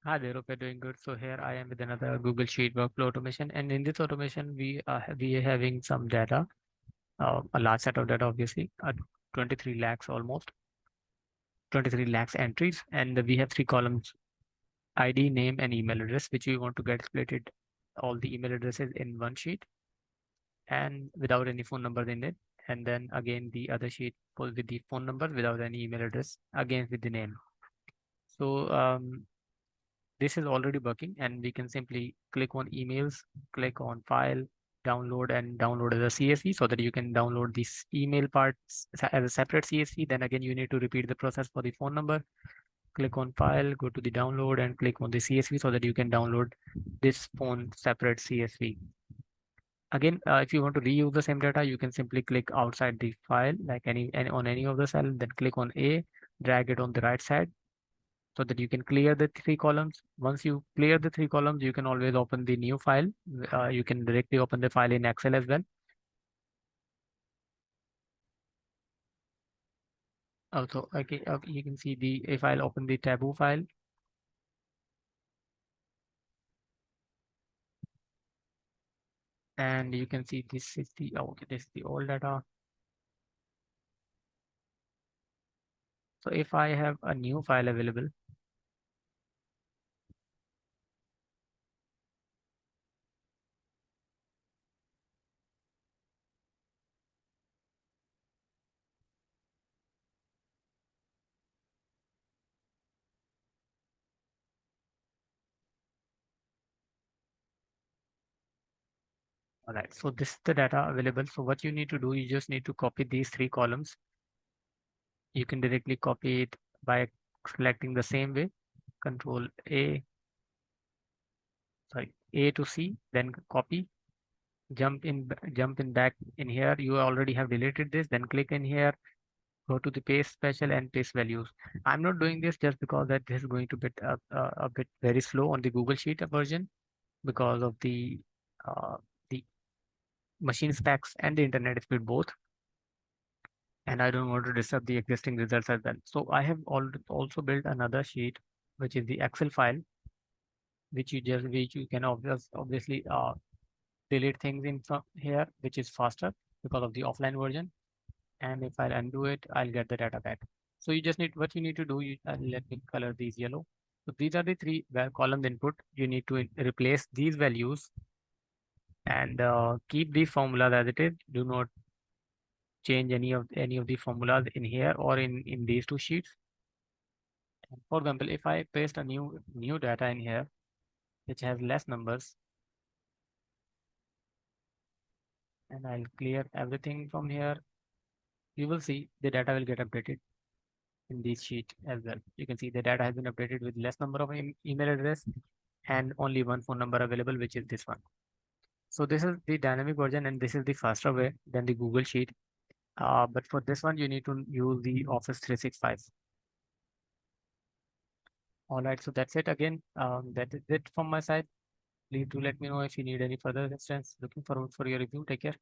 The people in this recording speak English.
Hi there, hope you're doing good. So here I am with another Google Sheet workflow automation, and in this automation we are having some data, a large set of data, obviously, 23 lakhs almost, 23 lakhs entries, and we have three columns: ID, name, and email address, which we want to get splitted all the email addresses in one sheet and without any phone numbers in it, and then again the other sheet full with the phone number without any email address, again with the name. So this is already working, and we can simply click on emails, click on file, download, and download as a CSV so that you can download this email parts as a separate CSV. Then again, you need to repeat the process for the phone number. Click on file, go to the download, and click on the CSV so that you can download this phone separate CSV. Again, if you want to reuse the same data, you can simply click outside the file, like any on any of the cell, then click on A, drag it on the right side so that you can clear the three columns. Once you clear the three columns, you can always open the new file. You can directly open the file in Excel as well. Also, okay, you can see the if I'll open the taboo file, and you can see this is the okay, this is the old data. So if I have a new file available, all right. So this is the data available. So what you need to do, you just need to copy these three columns. You can directly copy it by selecting the same way, Control A, sorry, A to C, then copy, jump in back in here. You already have deleted this, then click in here, go to the paste special and paste values. I'm not doing this just because that this is going to be a bit very slow on the Google Sheet version because of the machine specs and the internet speed both, and I don't want to disturb the existing results as well. So I have also built another sheet, which is the Excel file, which you can obviously delete things in from here, which is faster because of the offline version. And if I undo it, I'll get the data back. So you just need what you need to do. Let me color these yellow. So these are the three column input. You need to replace these values and keep the formulas as it is. Do not change any of the formulas in here or in these two sheets. For example, if I paste a new data in here which has less numbers, and I'll clear everything from here, you will see the data will get updated in this sheet as well. You can see the data has been updated with less number of email address and only one phone number available, which is this one. So this is the dynamic version, and this is the faster way than the Google Sheet. But for this one, you need to use the Office 365. All right, so that's it again. That is it from my side. Please do let me know if you need any further assistance. Looking forward for your review. Take care.